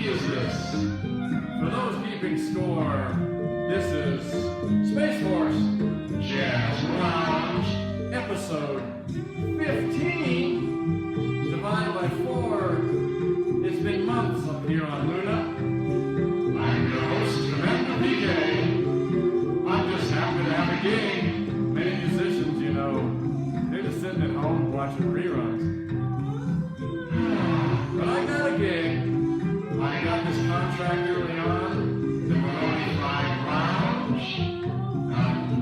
key is this? For those keeping score, this is Space Force Jazz Lounge, episode 15, divided by 4. It's been months up here on Luna. I'm your host, Commander PK. I'm just happy to have a gig. Many musicians, you know, they're just sitting at home watching reruns. But I got a gig. I got this contract early on, the Maroni 5 Lounge,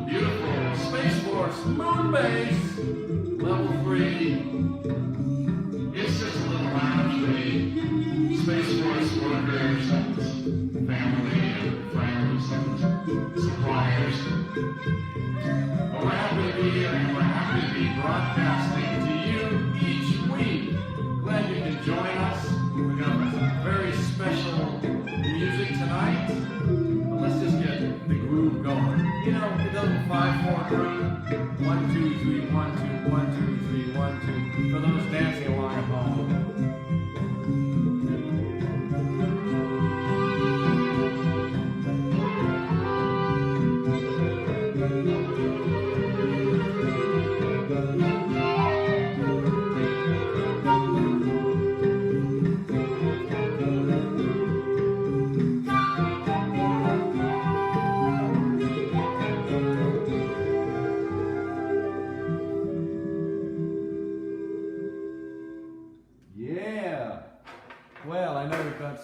beautiful Space Force Moon Base, level 3. It's just a little lounge for the Space Force workers and family and friends and suppliers. But we're happy to be here and we're happy to be broadcasting to you each week. Glad you can join us. We've got some very special music tonight. But let's just get the groove going. You know, it does a 5/4 groove. 1, 2, 3, 1, 2, 1, 2, 3, 1, 2. For those dancing along at home.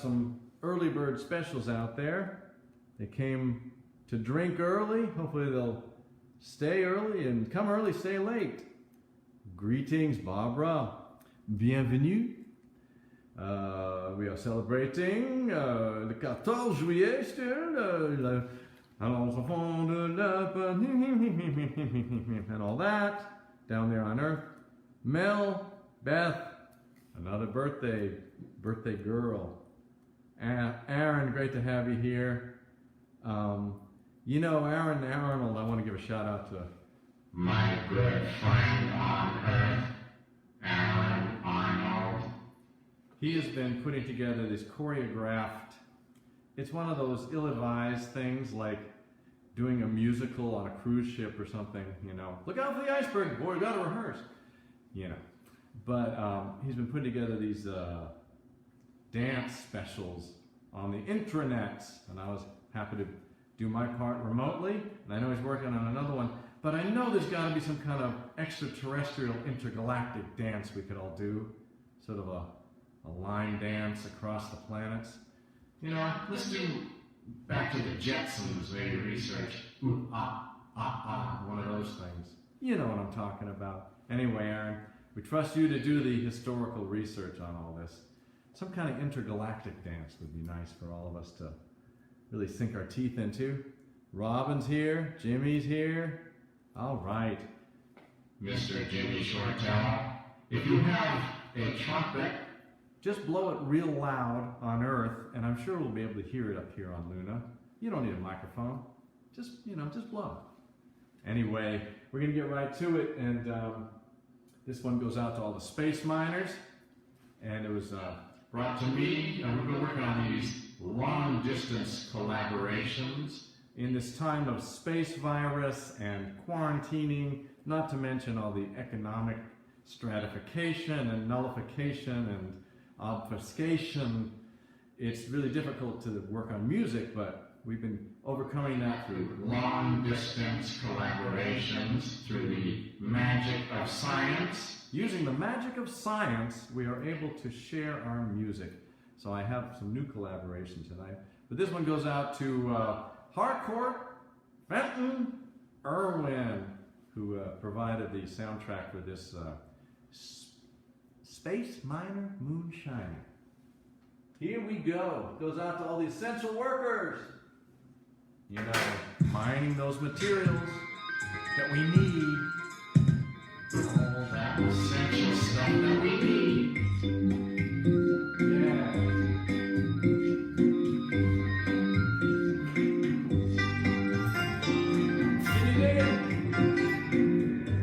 Some early bird specials out there. They came to drink early. Hopefully they'll stay early and come early, stay late. Greetings, Barbara. Bienvenue. We are celebrating le 14 juillet still. And all that down there on Earth. Mel, Beth, another birthday girl. Aaron, great to have you here. You know, Aaron Arnold, I want to give a shout out to my good friend on Earth, Aaron Arnold. He has been putting together this choreographed, it's one of those ill-advised things like doing a musical on a cruise ship or something, you know. Look out for the iceberg, boy, we gotta rehearse. You know, but he's been putting together these dance specials on the intranets, and I was happy to do my part remotely, and I know he's working on another one, but I know there's got to be some kind of extraterrestrial intergalactic dance we could all do, sort of a line dance across the planets. You know, let's do Back to the Jetsons, maybe research, ooh, ah, ah, ah, one of those things. You know what I'm talking about. Anyway, Aaron, we trust you to do the historical research on all this. Some kind of intergalactic dance would be nice for all of us to really sink our teeth into. Robin's here, Jimmy's here. All right. Mr. Jimmy Shortell, if you have a trumpet, just blow it real loud on Earth, and I'm sure we'll be able to hear it up here on Luna. You don't need a microphone. Just, you know, just blow. Anyway, we're going to get right to it, and this one goes out to all the space miners, and it was brought to me, and we've been working on these long-distance collaborations in this time of space virus and quarantining, not to mention all the economic stratification and nullification and obfuscation. It's really difficult to work on music, but we've been overcoming that through long-distance collaborations, through the magic of science. Using the magic of science, we are able to share our music. So I have some new collaboration tonight. But this one goes out to Harcourt Fenton Irwin, who provided the soundtrack for this Space Miner Moonshine. Here we go. It goes out to all the essential workers. You know, mining those materials that we need. All that essential stuff that we need. Yeah. Can you dig it?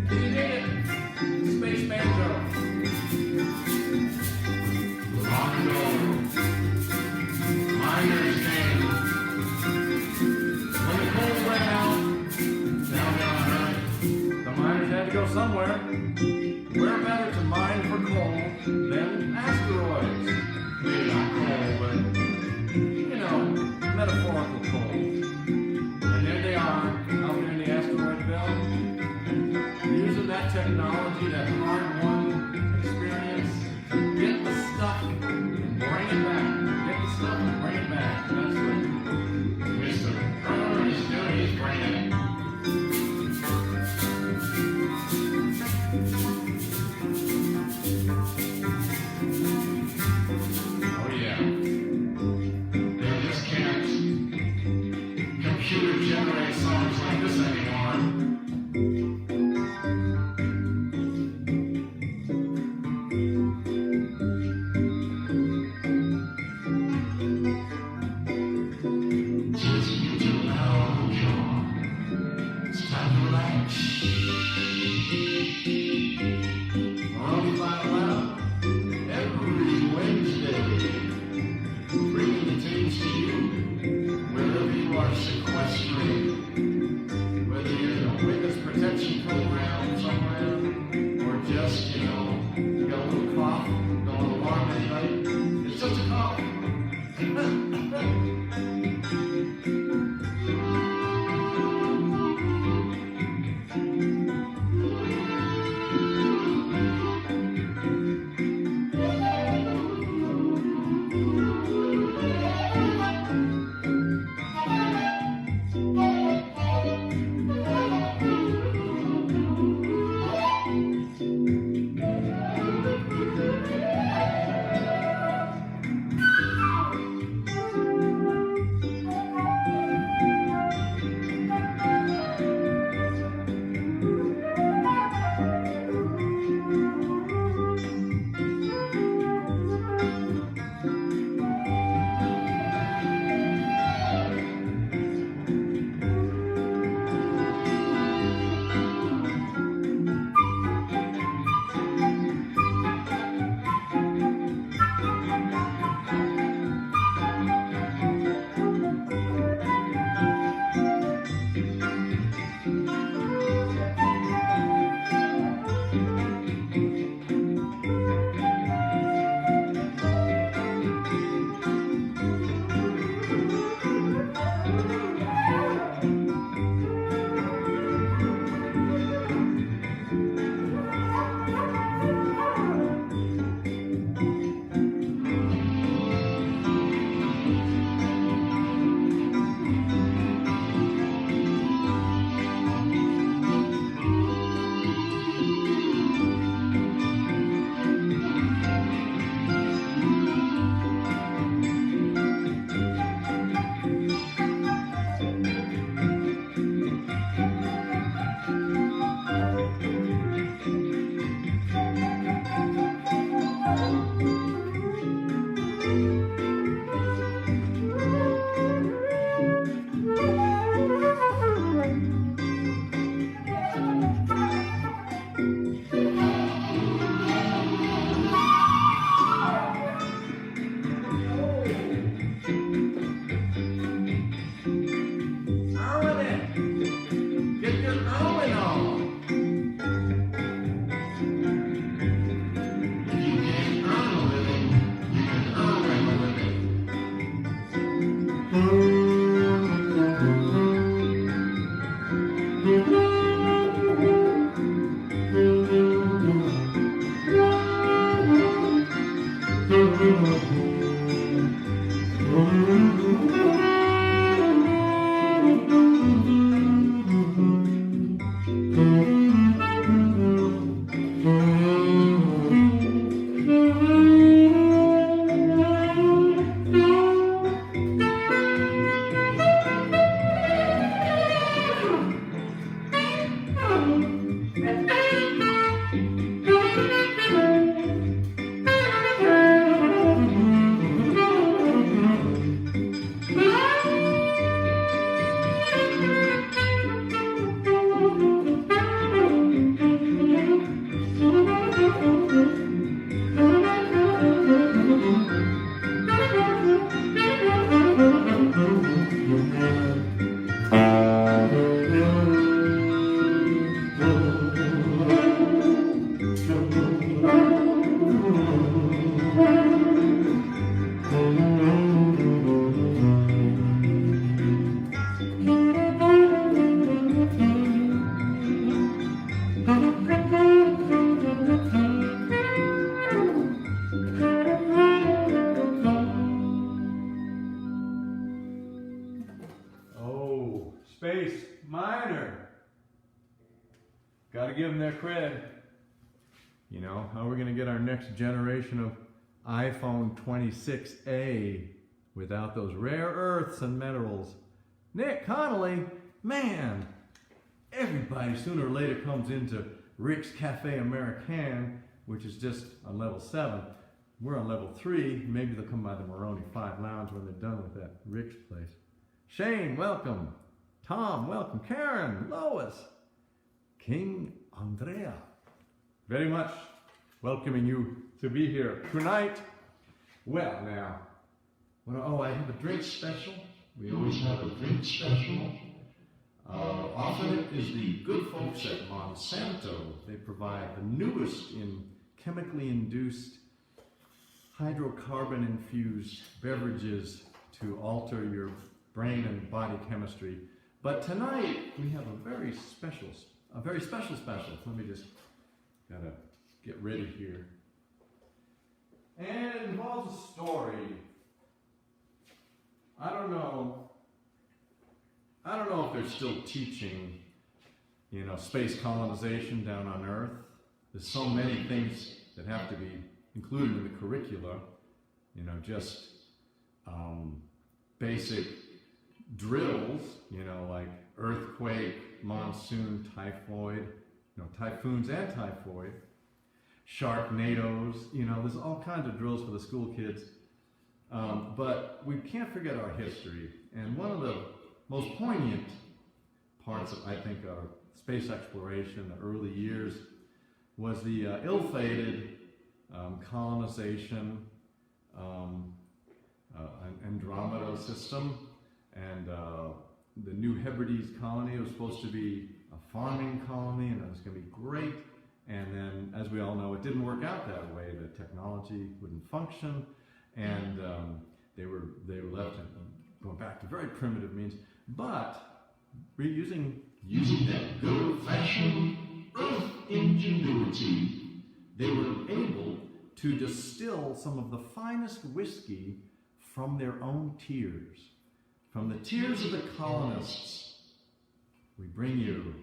Can you dig it? Space banjo. Long ago, It's time to relax. On File Out, every Wednesday, bringing the tunes to you wherever you are sequestrated, whether you're in a witness protection program somewhere, or just, you got a little cough, don't want to alarm anybody. It's just a cough. Space Minor. Got to give them their credit. You know, how are we going to get our next generation of iPhone 26A without those rare earths and minerals? Nick Connolly, man, everybody sooner or later comes into Rick's Cafe Americain, which is just on level 7. we're on level 3. Maybe they'll come by the Moroni 5 Lounge when they're done with that Rick's place. Shane, welcome. Tom, welcome. Karen, Lois, King Andrea, very much welcoming you to be here tonight. Well, now, I have a drink special. We always have a drink special. Often it is the good folks at Monsanto. They provide the newest in chemically induced hydrocarbon-infused beverages to alter your brain and body chemistry. But tonight we have a very special. Let me just gotta get ready here. And it involves a story. I don't know if they're still teaching, space colonization down on Earth. There's so many things that have to be included in the curricula, just basic drills, like earthquake, monsoon, typhoid, typhoons and typhoid, sharknadoes, there's all kinds of drills for the school kids. But we can't forget our history. And one of the most poignant parts of, I think, our space exploration in the early years was the ill-fated colonization Andromeda system, and the New Hebrides colony. It was supposed to be a farming colony, and it was going to be great. And then, as we all know, it didn't work out that way. The technology wouldn't function, and they were left going back to very primitive means. But using that good old-fashioned Earth ingenuity, they were able to distill some of the finest whiskey from their own tears. From the tears of the colonists, we bring you.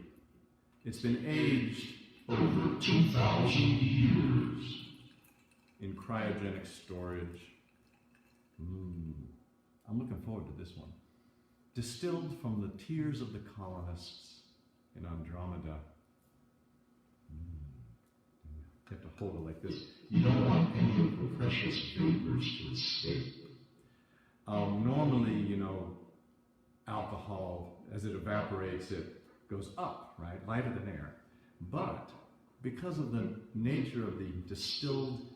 It's been aged over 2,000 years in cryogenic storage. I'm looking forward to this one. Distilled from the tears of the colonists in Andromeda. You have to hold it like this. You don't want any of the precious vapors to escape. Normally, alcohol, as it evaporates, it goes up, right? Lighter than air. But because of the nature of the distilled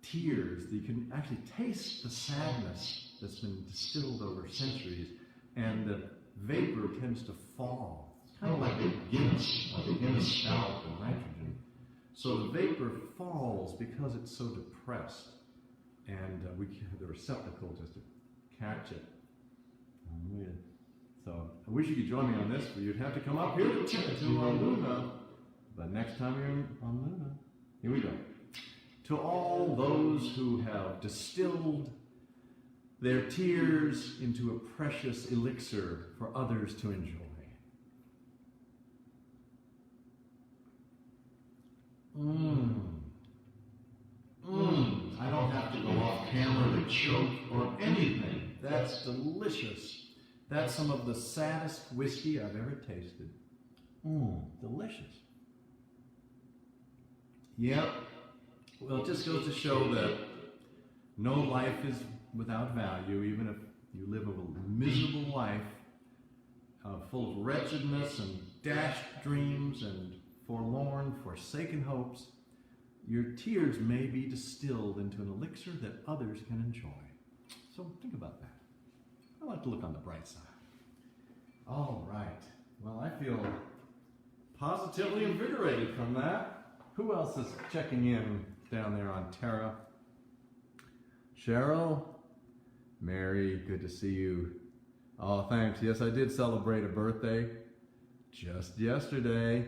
tears, you can actually taste the sadness that's been distilled over centuries, and the vapor tends to fall. It's kind of like a Guinness stout and nitrogen. So the vapor falls because it's so depressed, and we have the receptacle just to catch it. So I wish you could join me on this, but you'd have to come up here to Luna. But next time you're on Luna, here we go. To all those who have distilled their tears into a precious elixir for others to enjoy. I don't have to go off camera to choke or anything. That's delicious. That's some of the saddest whiskey I've ever tasted. Delicious. Yep. Well, it just goes to show that no life is without value, even if you live a miserable life full of wretchedness and dashed dreams and forlorn, forsaken hopes. Your tears may be distilled into an elixir that others can enjoy. So think about that. I like to look on the bright side. All right. Well, I feel positively invigorated from that. Who else is checking in down there on Terra? Cheryl? Mary, good to see you. Oh, thanks. Yes, I did celebrate a birthday just yesterday.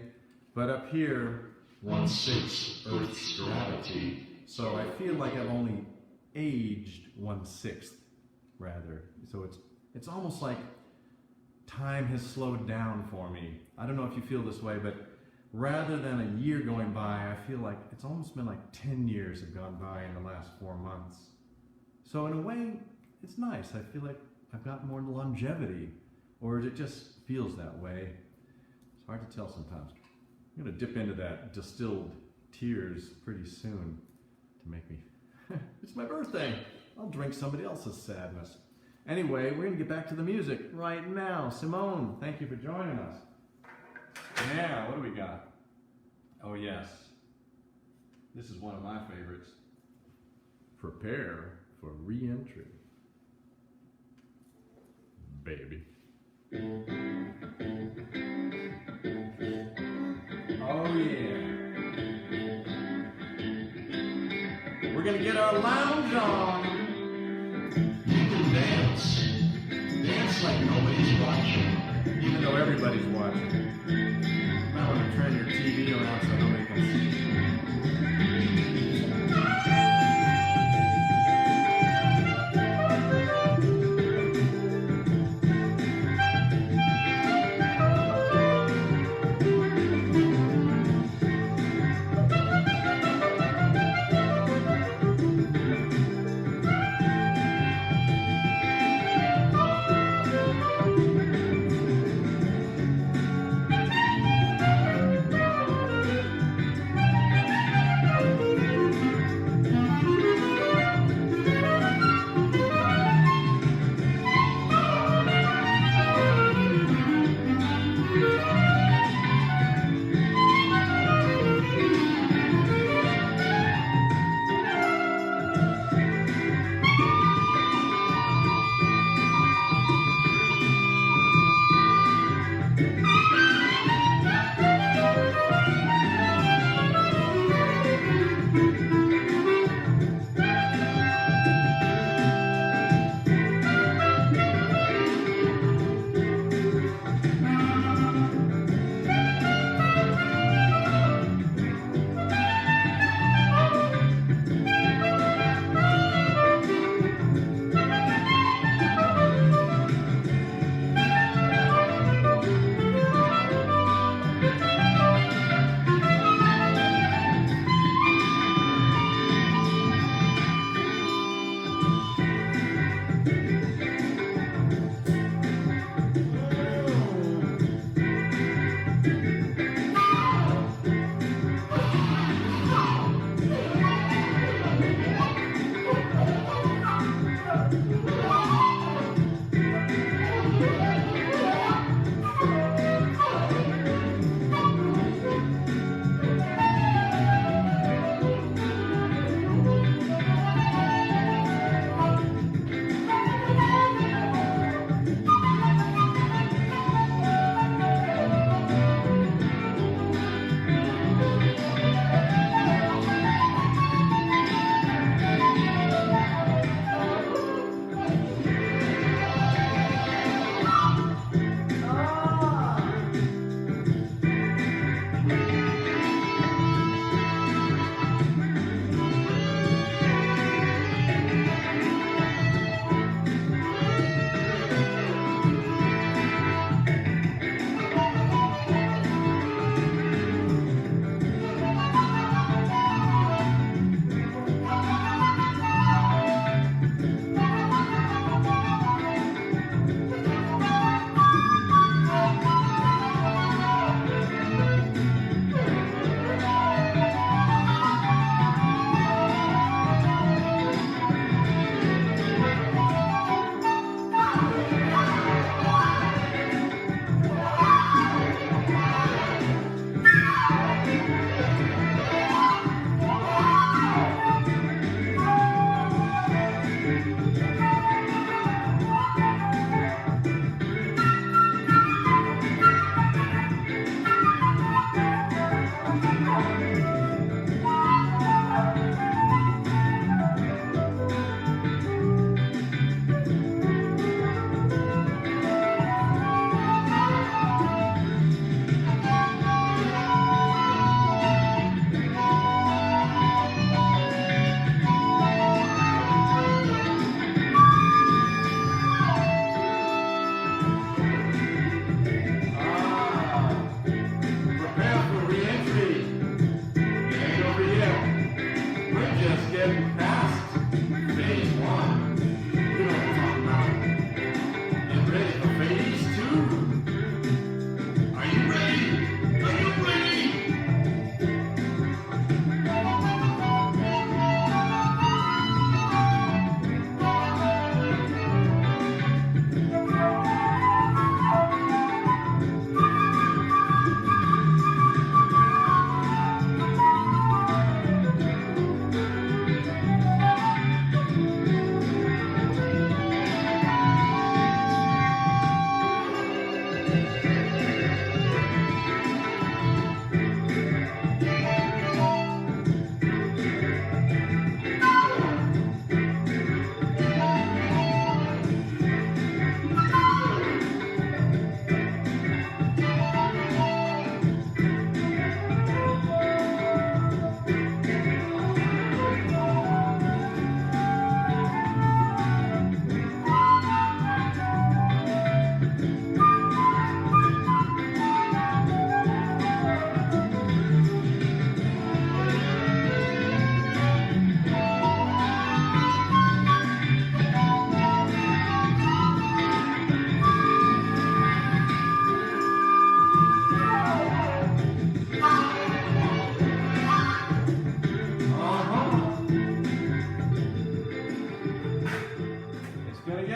But up here, 1/6 Earth's gravity. So I feel like I've only aged 1/6, rather. So it's almost like time has slowed down for me. I don't know if you feel this way, but rather than a year going by, I feel like it's almost been like 10 years have gone by in the last 4 months. So in a way, it's nice. I feel like I've got more longevity, or it just feels that way. It's hard to tell sometimes. I'm going to dip into that distilled tears pretty soon to make me It's my birthday. I'll drink somebody else's sadness. Anyway, we're going to get back to the music right now. Simone, thank you for joining us. Now, what do we got? Oh, yes. This is one of my favorites. Prepare for re-entry. Baby. Oh, yeah. We're going to get our lounge on. You can dance. Dance like nobody's watching. Even though everybody's watching. You might want to turn your TV around so nobody can see.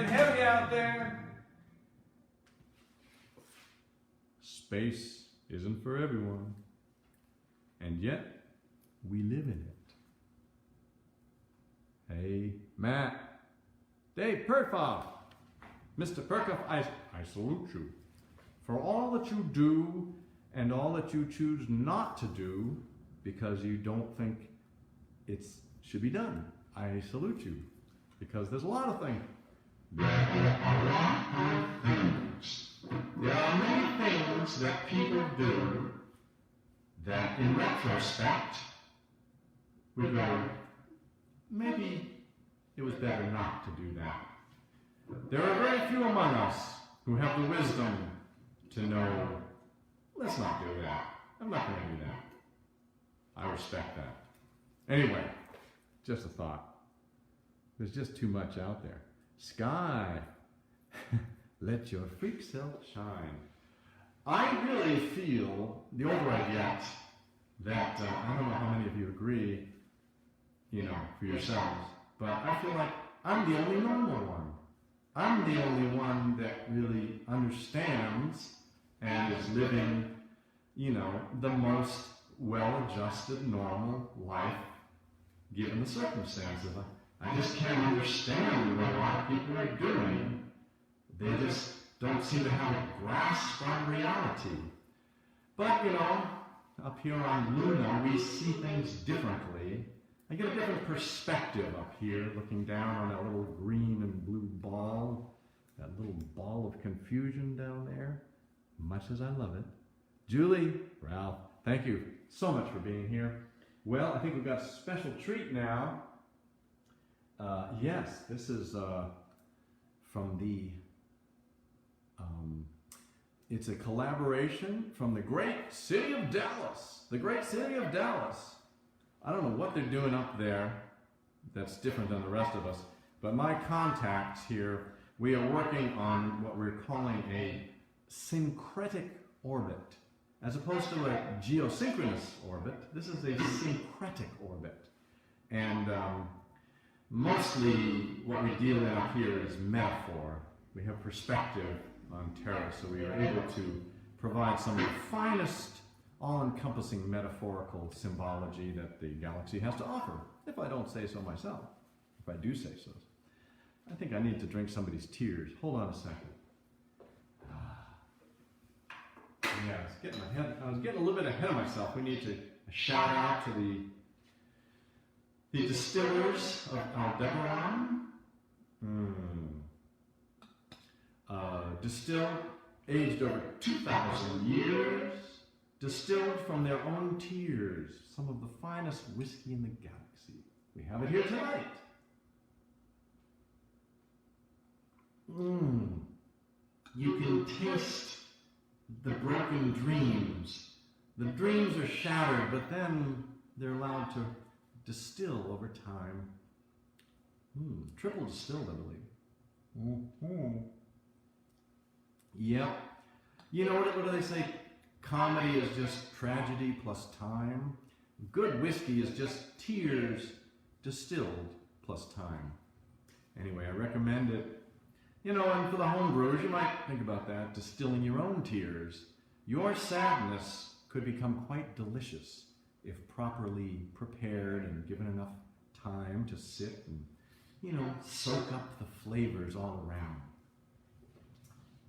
getting heavy out there. Space isn't for everyone. And yet, we live in it. Hey, Matt. Dave Perkoff. Mr. Perkoff, I salute you for all that you do and all that you choose not to do because you don't think it should be done. I salute you because there's a lot of things. There are a lot of things. There are many things that people do that in retrospect we go, Maybe it was better not to do that. There are very few among us who have the wisdom to know, let's not do that. I'm not going to do that. I respect that. Anyway, just a thought. There's just too much out there. Sky, let your freak self shine. I really feel, the older I get, that, I don't know how many of you agree, for yourselves, but I feel like I'm the only normal one. I'm the only one that really understands and is living, the most well-adjusted, normal life given the circumstances. I just can't understand what a lot of people are doing. They just don't seem to have a grasp on reality. But, up here on Luna, we see things differently. I get a different perspective up here, looking down on that little green and blue ball, that little ball of confusion down there, much as I love it. Julie, Ralph, thank you so much for being here. Well, I think we've got a special treat now. Yes, this is from the, it's a collaboration from the great city of Dallas. The great city of Dallas. I don't know what they're doing up there that's different than the rest of us, but my contacts here, we are working on what we're calling a syncretic orbit. As opposed to a geosynchronous orbit, this is a syncretic orbit. And mostly what we deal in up here is metaphor. We have perspective on Terra, so we are able to provide some of the finest all-encompassing metaphorical symbology that the galaxy has to offer, if I don't say so myself. If I do say so. I think I need to drink somebody's tears. Hold on a second. Yeah, I was getting a little bit ahead of myself. We need to shout out to the distillers of Aldebaran. Distilled, aged over 2,000 years. Distilled from their own tears, some of the finest whiskey in the galaxy. We have it here tonight. You can taste the broken dreams. The dreams are shattered, but then they're allowed to distill over time. Triple distilled, I believe. Yep. What do they say? Comedy is just tragedy plus time. Good whiskey is just tears distilled plus time. Anyway, I recommend it. And for the home brewers, you might think about that, distilling your own tears. Your sadness could become quite delicious if properly prepared and given enough time to sit and, soak up the flavors all around.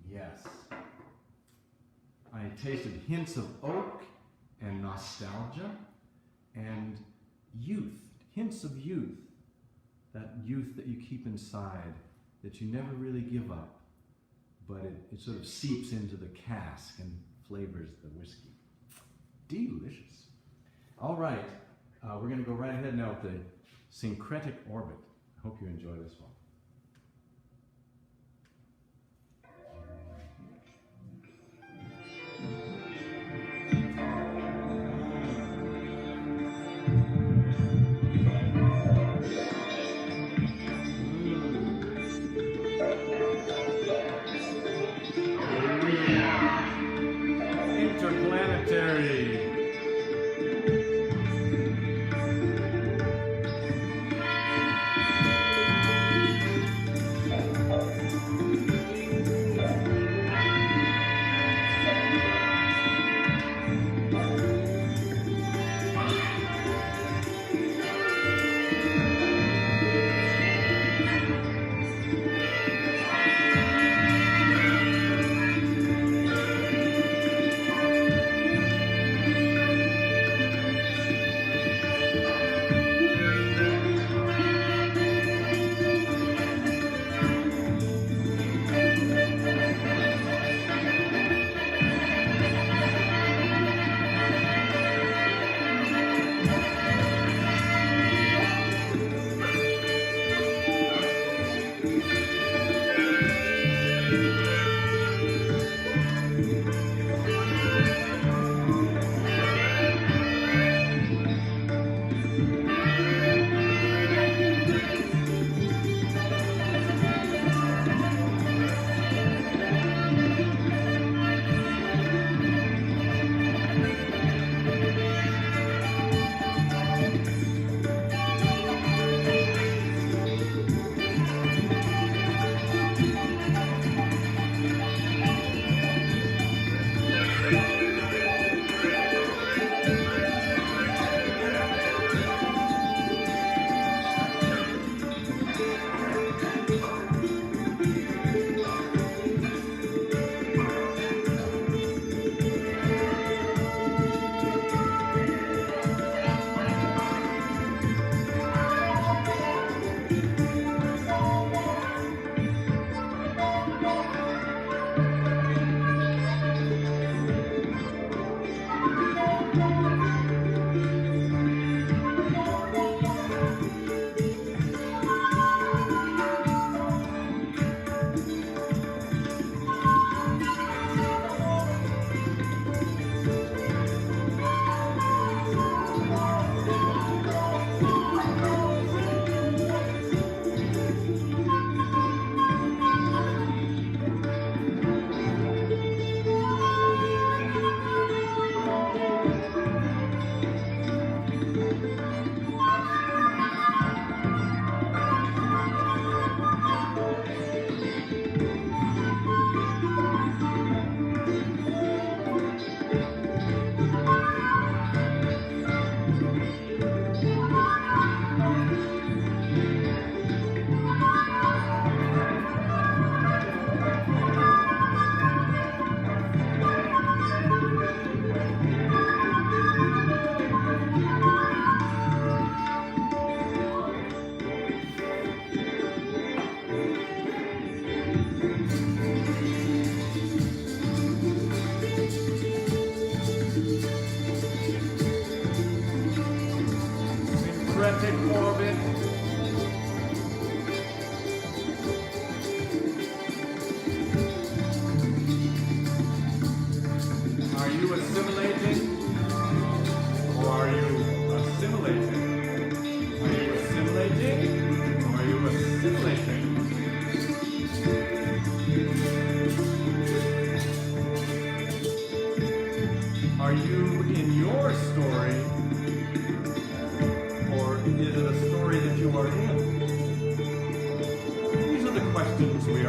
Yes. I tasted hints of oak and nostalgia and youth, hints of youth, that youth that you keep inside, that you never really give up, but it sort of seeps into the cask and flavors the whiskey. Delicious. All right, we're going to go right ahead now with the syncretic orbit. I hope you enjoy this one. Interplanetary.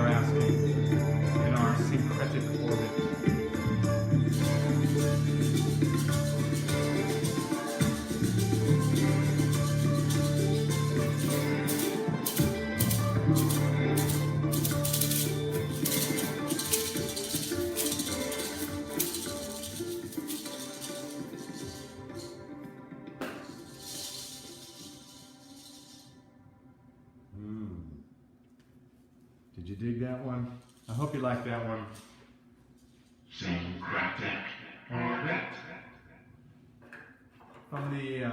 are asking in our syncretic orbit. Did you dig that one? I hope you liked that one. Syncretic Orbit. From the,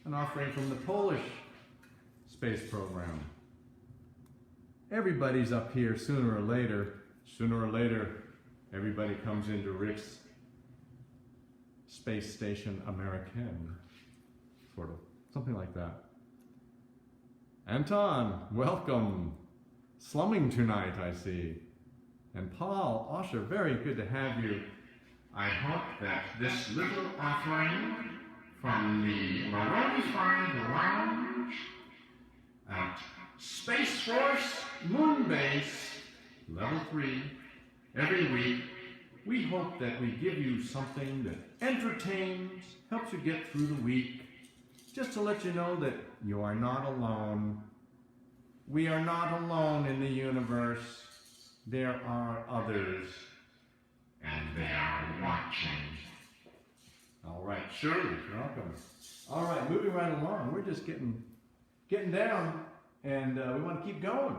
an offering from the Polish space program. Everybody's up here sooner or later. Sooner or later, everybody comes into Rick's Space Station American. Sort of. Something like that. Anton, welcome. Slumming tonight, I see. And Paul, Osher, very good to have you. I hope that this little offering from the Maronified Lounge at Space Force Moon Base Level 3, every week, we hope that we give you something that entertains, helps you get through the week, just to let you know that you are not alone. We are not alone in the universe. There are others. and they are watching. All right, Shirley, you're welcome. All right, moving right along. We're just getting down, and we want to keep going.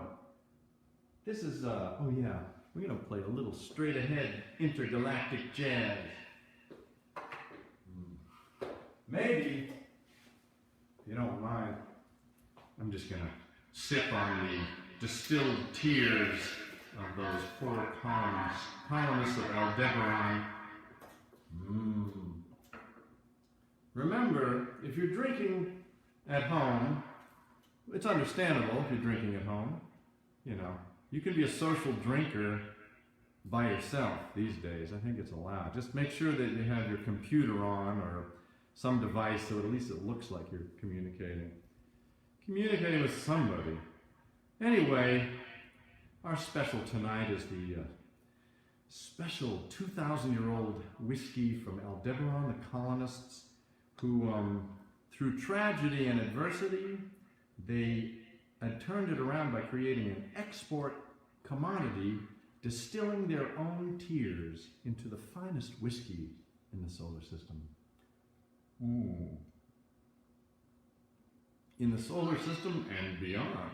This is, oh yeah, we're going to play a little straight ahead intergalactic jazz. Maybe, if you don't mind, I'm just going to sip on the distilled tears of those poor colonists of Aldebaran. Remember, if you're drinking at home, it's understandable if you're drinking at home. You know, you can be a social drinker by yourself these days. I think it's allowed. Just make sure that you have your computer on or some device so at least it looks like you're communicating. Communicating with somebody. Anyway, our special tonight is the special 2,000-year-old whiskey from Aldebaran, the colonists, who, through tragedy and adversity, they had turned it around by creating an export commodity, distilling their own tears into the finest whiskey in the solar system. In the solar system and beyond.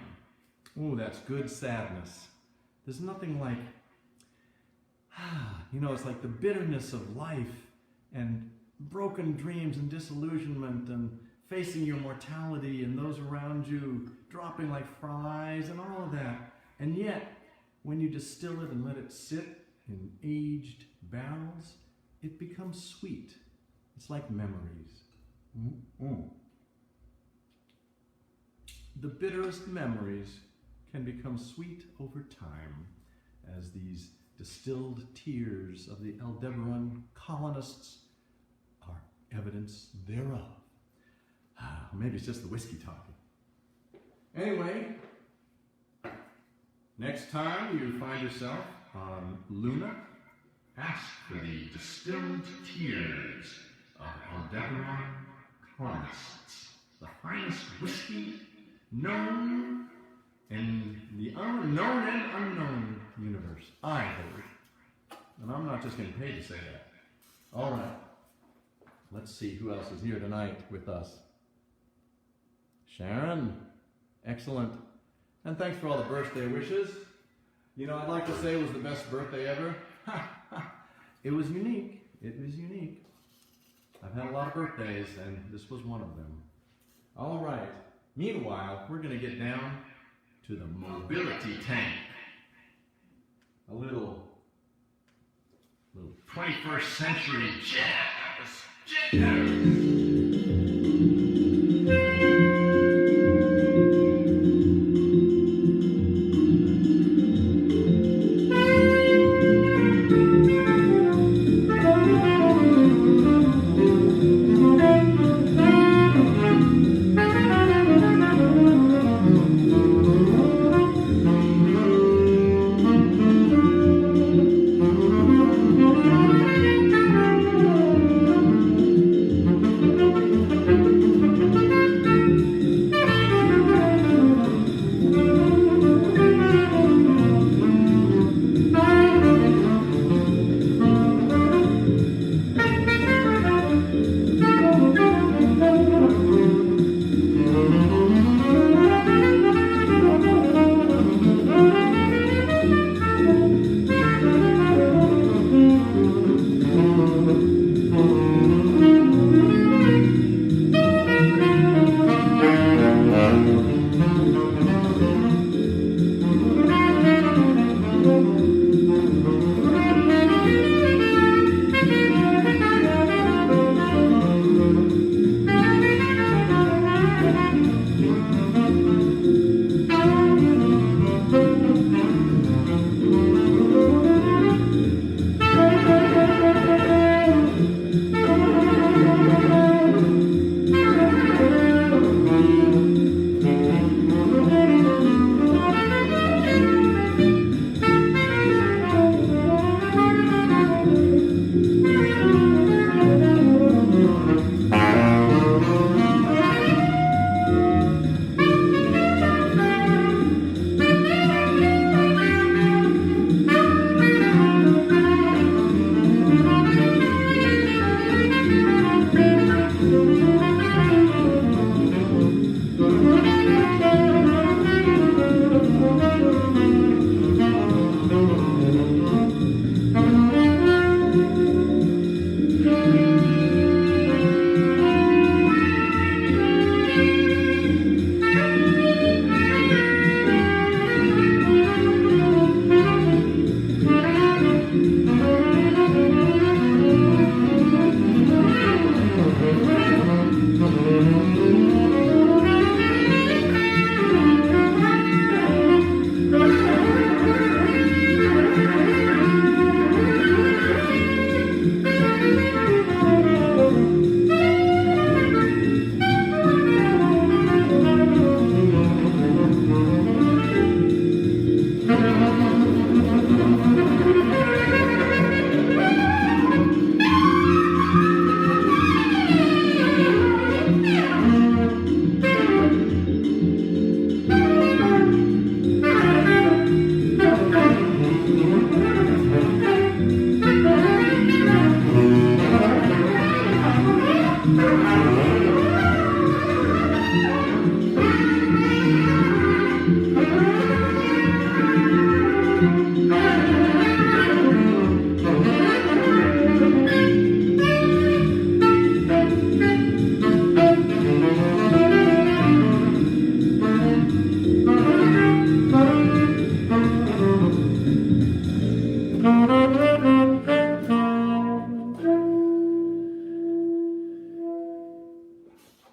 Oh, that's good sadness. There's nothing like, you know, it's like the bitterness of life and broken dreams and disillusionment and facing your mortality and those around you dropping like flies and all of that. And yet, when you distill it and let it sit in aged barrels, it becomes sweet. It's like memories. The bitterest memories can become sweet over time as these distilled tears of the Aldebaran colonists are evidence thereof. Maybe it's just the whiskey talking. Anyway, next time you find yourself on Luna, Ask for the distilled tears of Aldebaran colonists, the finest whiskey known in the unknown and unknown universe, I hope. And I'm not just getting paid to say that. All right. Let's see who else is here tonight with us. Sharon, excellent. And thanks for all the birthday wishes. You know, I'd like to say it was the best birthday ever. It was unique. It was unique. I've had a lot of birthdays, and this was one of them. All right. Meanwhile, we're going to get down to the mobility tank. A little 21st century jazz.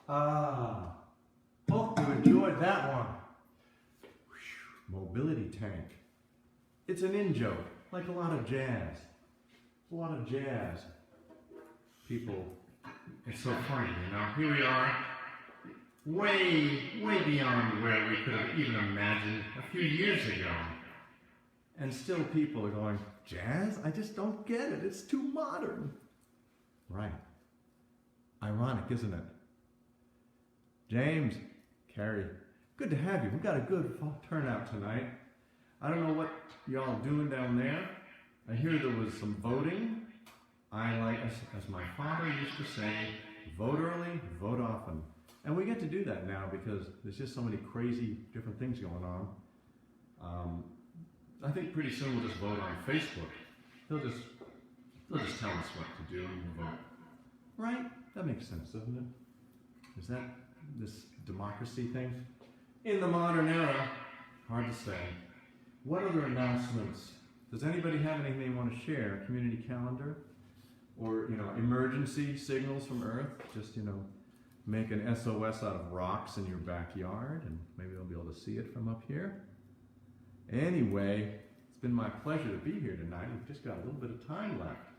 Ah, hope you enjoyed that one. Mobility tank. It's an in-joke, like a lot of jazz. A lot of jazz. People, it's so funny, you know. Here we are, way beyond where we could have even imagined a few years ago. And still people are going, jazz? I just don't get it. It's too modern. Right. Ironic, isn't it? James, Carrie, good to have you. We've got a good turnout tonight. I don't know what y'all doing down there. I hear there was some voting. I like, as my father used to say, vote early, vote often. And we get to do that now because there's just so many crazy different things going on. I think pretty soon we'll just vote on Facebook. They'll just tell us what to do and we'll vote. Right? That makes sense, doesn't it? Is that this democracy thing? In the modern era, hard to say. What other announcements? Does anybody have anything they want to share? Community calendar? Or, you know, emergency signals from Earth? Just, you know, make an SOS out of rocks in your backyard and maybe they'll be able to see it from up here. Anyway, it's been my pleasure to be here tonight. We've just got a little bit of time left.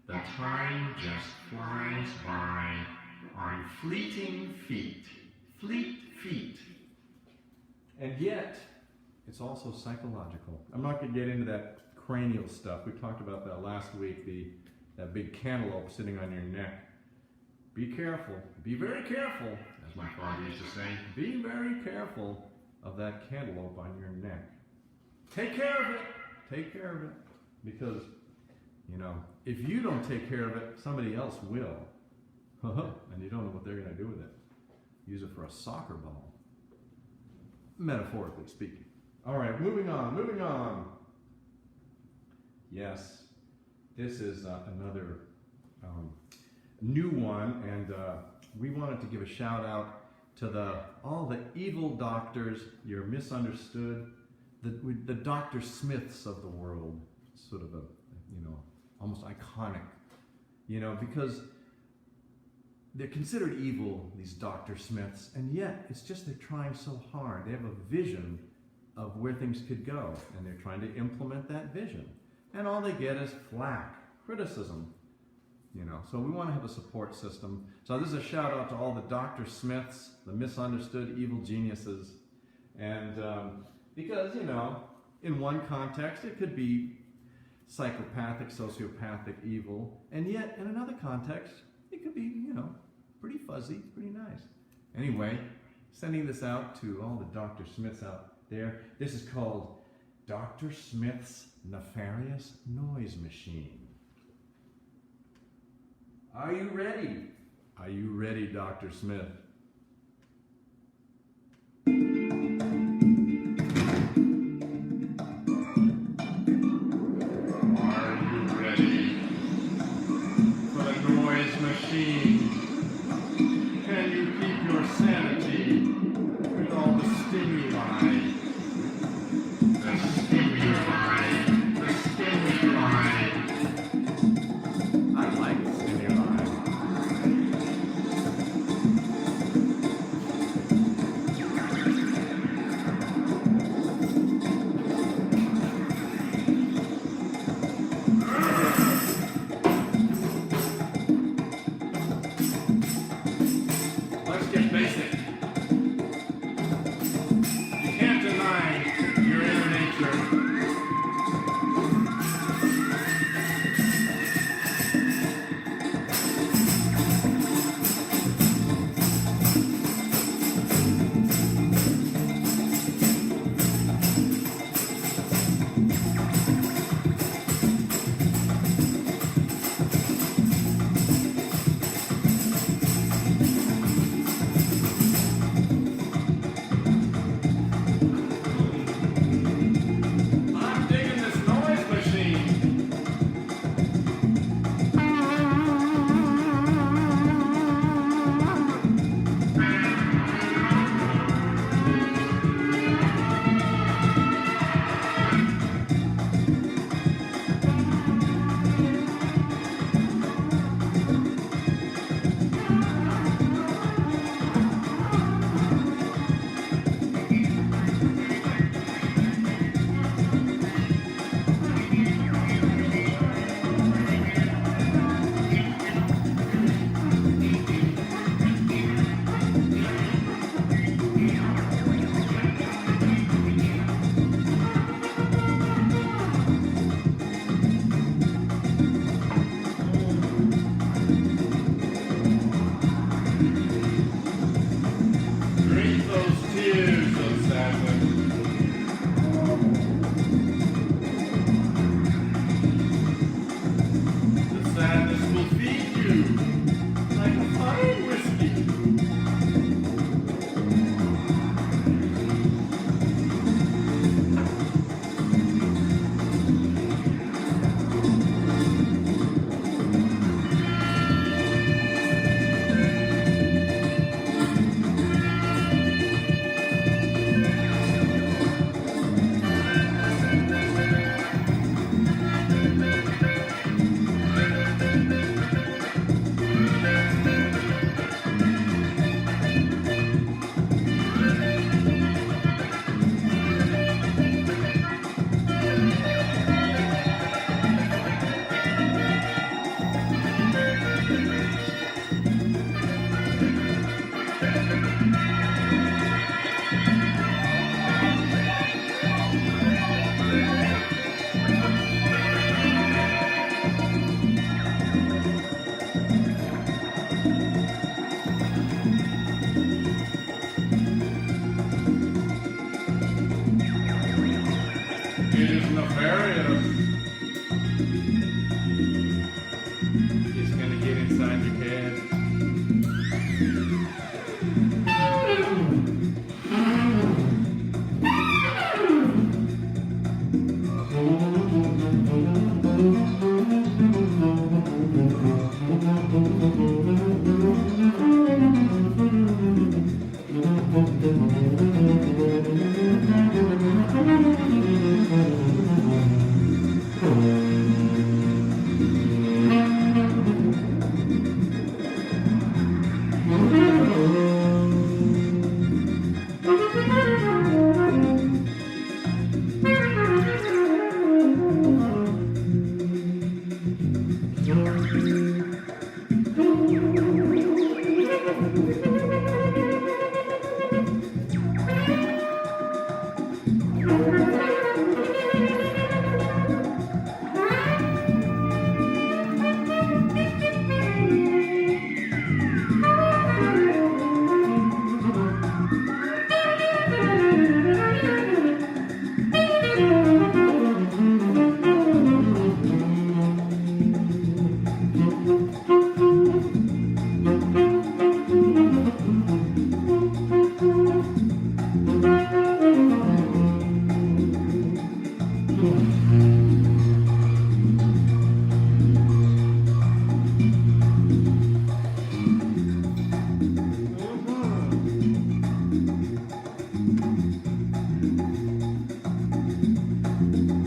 The time just flies by on fleeting feet. Fleet feet. And yet, it's also psychological. I'm not going to get into that cranial stuff. We talked about that last week, that big cantaloupe sitting on your neck. Be careful. Be very careful, As my father used to say, be very careful of that cantaloupe on your neck. Take care of it. Take care of it. Because, you know, if you don't take care of it, somebody else will. And you don't know what they're going to do with it. Use it for a soccer ball. Metaphorically speaking. All right, moving on. Yes, this is another new one, and we wanted to give a shout out to all the evil doctors. You're misunderstood. The Dr. Smiths of the world, sort of almost iconic, because they're considered evil, these Dr. Smiths, and yet it's just they're trying so hard. They have a vision of where things could go, and they're trying to implement that vision. And all they get is flack, criticism, So we want to have a support system. So this is a shout out to all the Dr. Smiths, the misunderstood evil geniuses. And because, in one context, it could be psychopathic, sociopathic evil, and yet in another context, it could be, pretty fuzzy, pretty nice. Anyway, sending this out to all the Dr. Smiths out there. This is called Dr. Smith's Nefarious Noise Machine. Are you ready? Are you ready, Dr. Smith? are you ready for the noise machine? Can you keep your sanity with all the stimuli? The stimuli. I like stimuli. Aquarius. He's gonna get inside your head.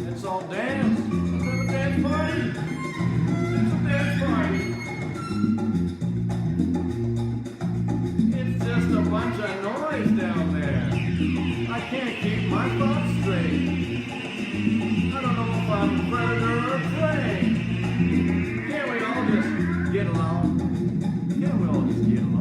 Let's all dance. Let's have a dance party. It's a dance party. It's just a bunch of noise down there. I can't keep my thoughts straight. I don't know if I'm a predator or prey. Can't we all just get along? Can't we all just get along?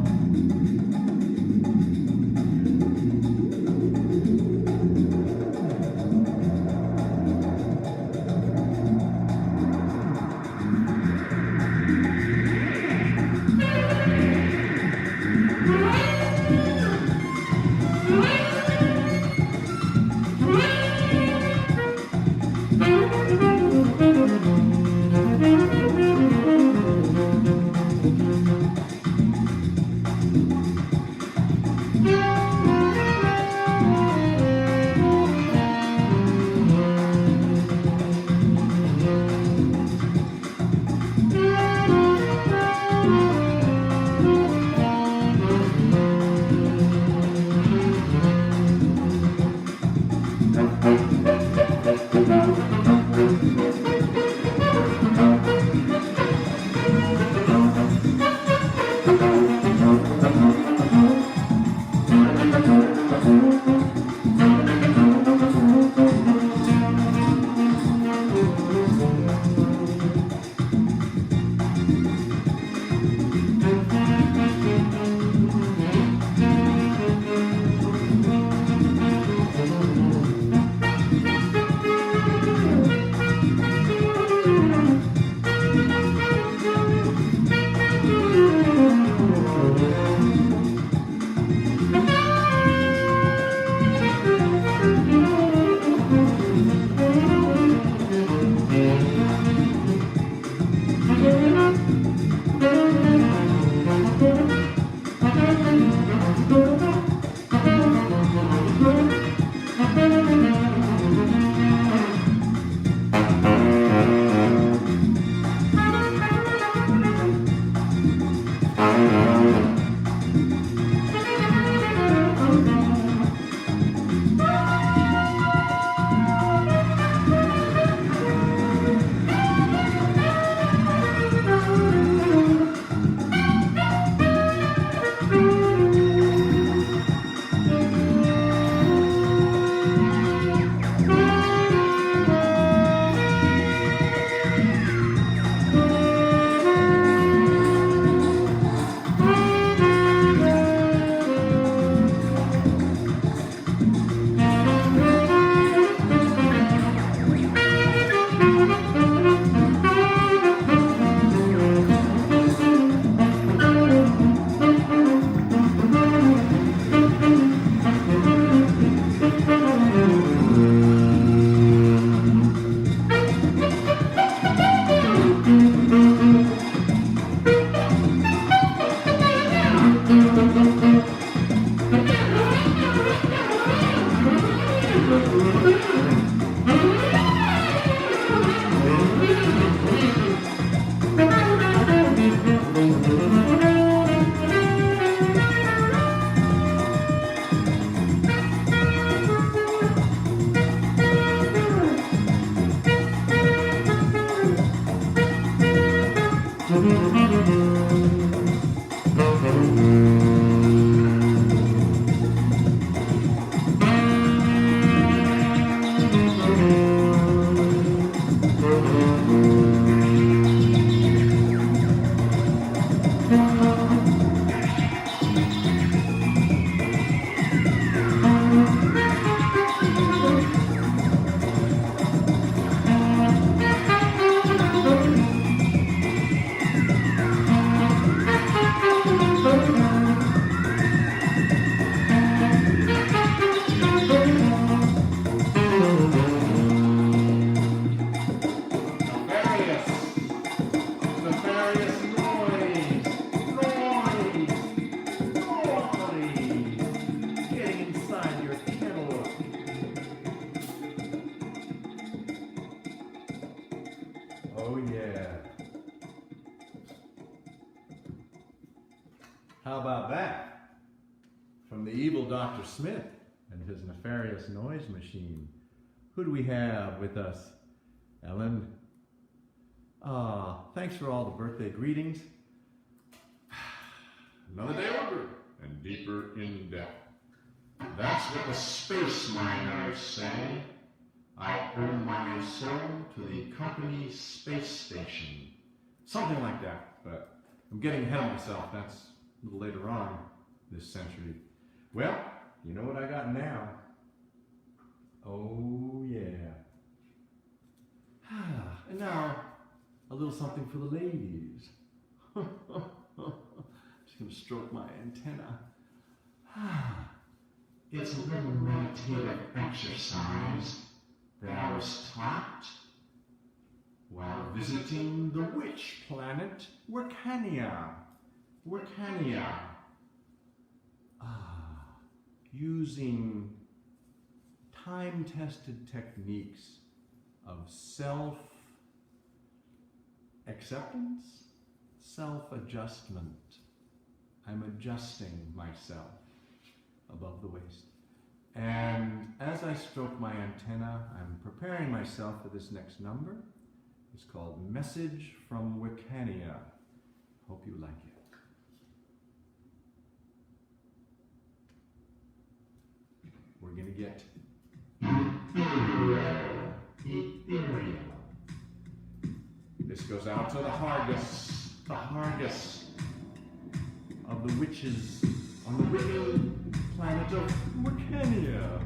Oh yeah. How about that? From the evil Dr. Smith and his nefarious noise machine. Who do we have with us? Ellen? Thanks for all the birthday greetings. Another day older and deeper in depth. That's what the space miners say. I owe my soul to the company space station. Something like that, but I'm getting ahead of myself. That's a little later on this century. Well, you know what I got now? Oh yeah. And now, a little something for the ladies. Just gonna stroke my antenna. It's a little meditative exercise that I was taught while visiting the Which planet? Wiccania. Wiccania. Using time-tested techniques of self-acceptance, self-adjustment. I'm adjusting myself above the waist. And as I stroke my antenna, I'm preparing myself for this next number. It's called Message from Wiccania. Hope you like it. We're going to get ethereal. This goes out to the Hargis of the witches on the wicked planet of Wiccania.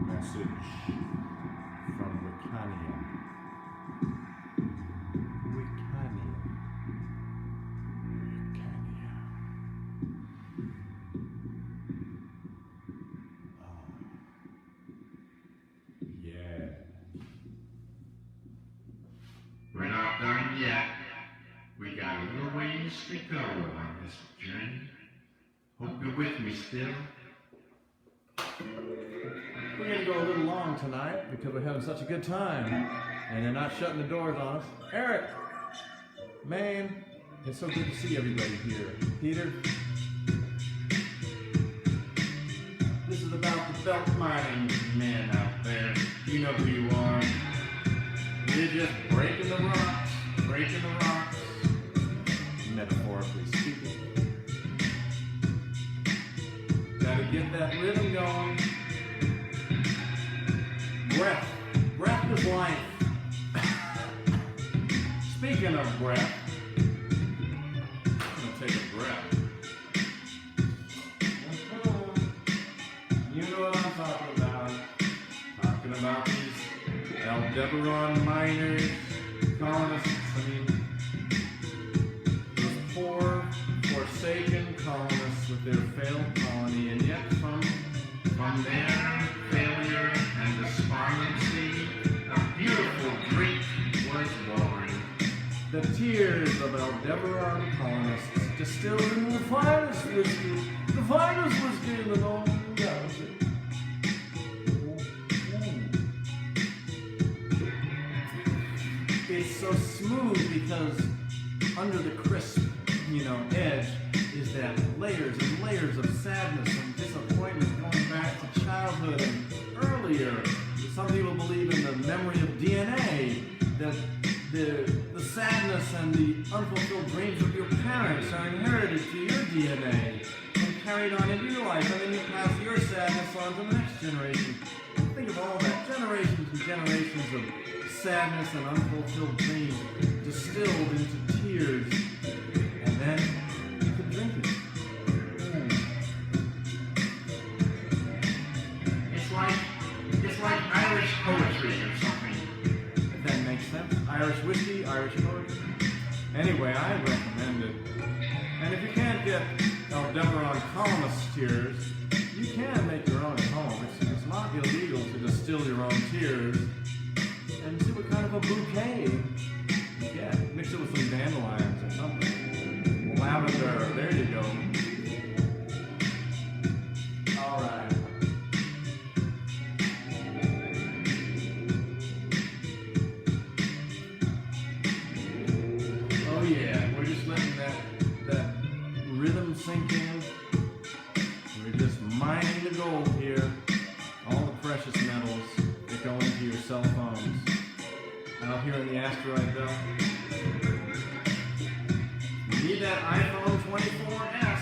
Message from Wiccania. Wiccania. Wiccania. Yeah. We're not done yet. We got a little ways to go on this journey. Hope you're with me still. We're going to go a little long tonight because we're having such a good time. And they're not shutting the doors on us. Eric! Man, it's so good to see everybody here. Peter? This is about the belt mining men out there. You know who you are. We're just breaking the rocks, Metaphorically speaking. Gotta get that rhythm going. Breath. Breath is life. Speaking of breath, I'm gonna take a breath. you know what I'm talking about. Talking about these Aldebaran miners, colonists. I mean, those poor, forsaken colonists with their failed colony, and yet from their failure and despondency, a beautiful drink was born. The tears of Aldebaran colonists distilled in the finest whiskey in the known galaxy. It's so smooth because under the crisp, edge is that layers and layers of sadness and disappointment going back to childhood and earlier. Some people believe in the memory of DNA, that the sadness and the unfulfilled dreams of your parents are inherited to your DNA and carried on into your life, and then you pass your sadness on to the next generation. Think of all that, generations and generations of sadness and unfulfilled dreams distilled into tears, and then you could drink it. It's like Irish poetry or something. If that makes sense. Irish whiskey, Irish poetry. Anyway, I recommend it. And if you can't get Aldebaran columnist tears, you can make your own at home. It's not illegal to distill your own tears and see what kind of a bouquet you get. Mix it with some dandelions or something. Lavender, there you go. All right. Oh yeah, we're just letting that rhythm sink in. We're just mining the gold here. All the precious metals that go into your cell phones. Out here in the asteroid belt. You need that iPhone 24S.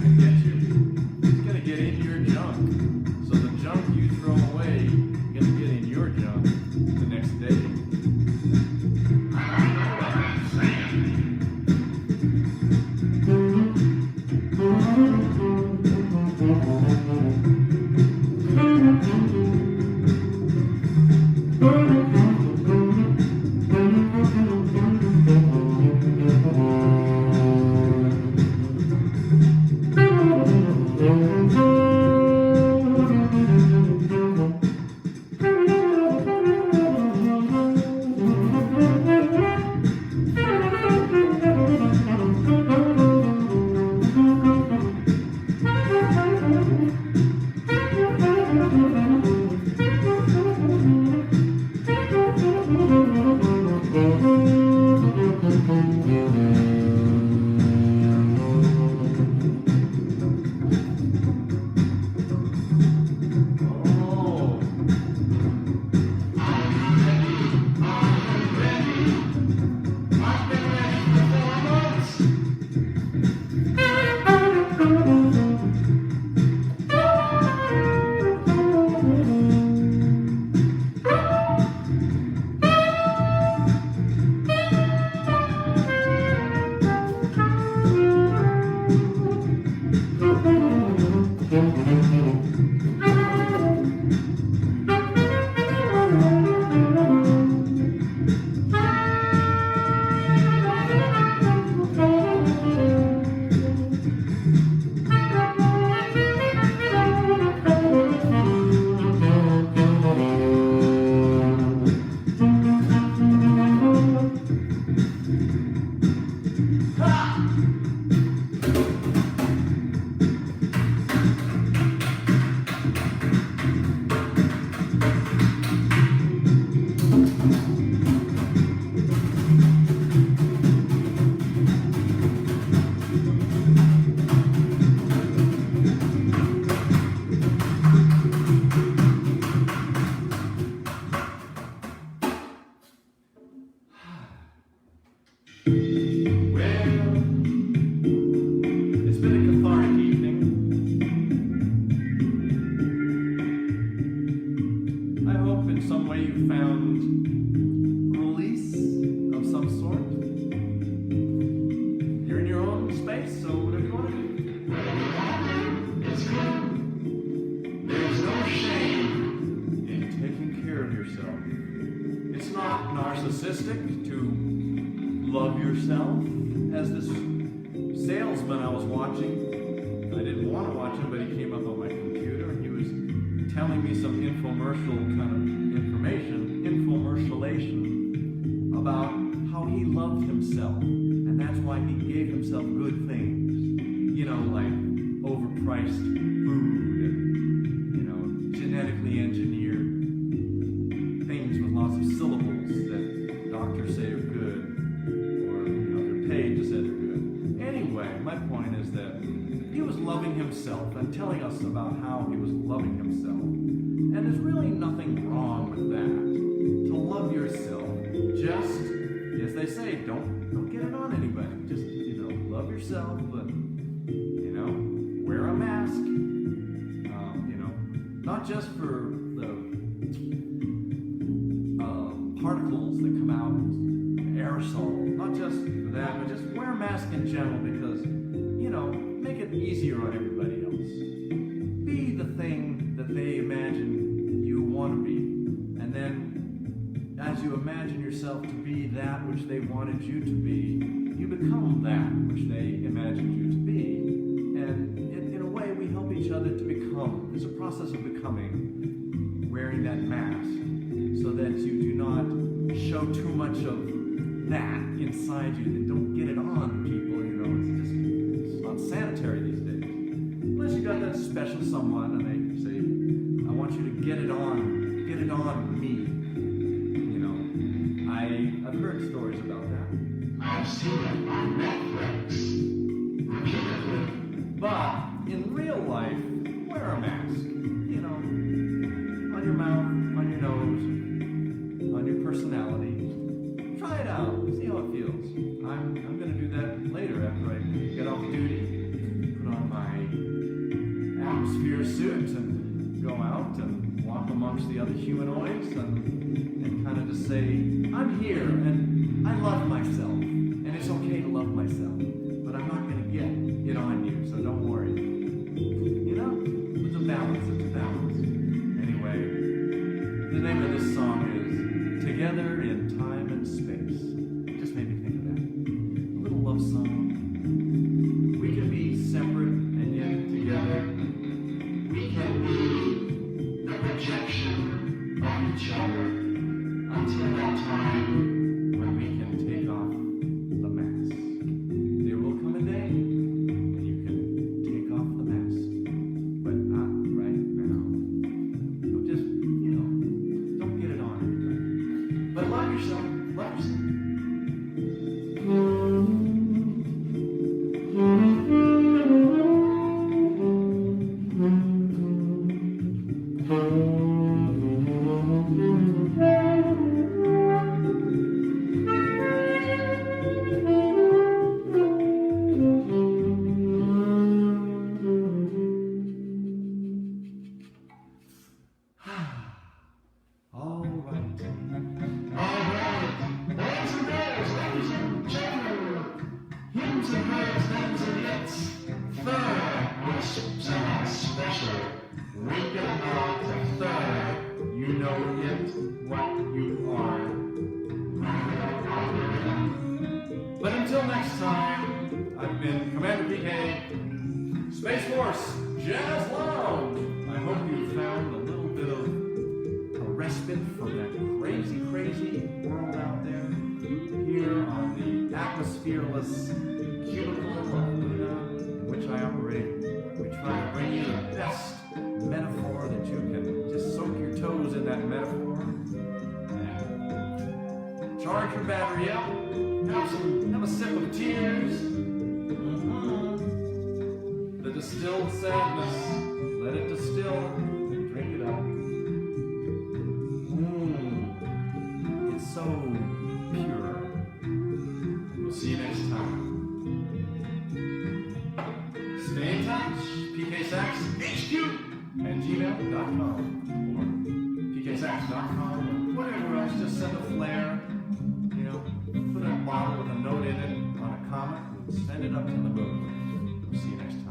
gonna get you. It's gonna get in your junk. So the junk you throw away is gonna get in your junk the next day. I know what I'm saying. It's been a cathartic evening. I hope in some way you found release of some sort. You're in your own space, so whatever you want to do. It's good. There's no shame. In taking care of yourself. It's not narcissistic to love yourself. As this salesman I was watching, I didn't want to watch him, but he came up on my computer and he was telling me some infomercial kind of information, infomercialation about how he loved himself, and that's why he gave himself good things, you know, like overpriced food and, you know, genetically engineered things with lots of syllables that doctors say are good, or, you know, they're paid to say they're good. Anyway, my point is that he was loving himself and telling us about how he was loving himself. And there's really nothing wrong with that. To love yourself, just as they say, don't get it on anybody. Just, you know, love yourself, but, you know, wear a mask. You know, not just for the particles that come out, aerosol, not just for that, but just wear a mask in general because, you know, make it easier on everybody else. Be the thing that they imagine you want to be. And then, as you imagine yourself to be that which they wanted you to be, you become that which they imagined you to be. And in a way, we help each other to become. There's a process of becoming, wearing that mask, so that you do not show too much of that inside you, that don't get it on people, you know, it's not sanitary these days. Unless you got that special someone and they say, I want you to get it on me. You know, I've heard stories about that. I've seen it on Netflix. Repeatedly. But in real life, wear a mask. You know, on your mouth, on your nose, on your personality. Try it out. See how it feels. I'm going to do that later after I get off duty. Put on my your suit and go out and walk amongst the other humanoids and kind of just say, I'm here and I love myself. And it's okay to love myself. But I'm not going to get it on you, so don't worry. You know? It's a balance. It's a balance. Anyway, the name of this song is Together in Time and Space. It just made me think of that. A little love song. We can be separate and yet together. We can be the projection of each other until that time When we can take off the mask. There will come a day when you can take off the mask. But not right now. So just, don't get it on. But love yourself. Love yourself. All right. Alright, boys and girls, ladies and gentlemen, hymns and herds, thems and yets, third wisps and our special, wink and nod to third, you know it, what you are. But until next time, I've been Commander PK, Space Force Jazz Lounge. I hope you found a little bit of a respite from that crazy, crazy world out there. Here on the atmosphereless cubicle of Luna, in which I operate, we try to bring you the best metaphor that you can just soak your toes in that metaphor. And charge your battery up. Have a sip of tears. The distilled sadness. Let it distill. Drink it up. It's so pure. We'll see you next time. Stay in touch. PKSaxHQ and gmail.com or pksax.com or whatever else. Just send a flare. Put a bottle with a note in it on a comet and send it up to the moon. We'll see you next time.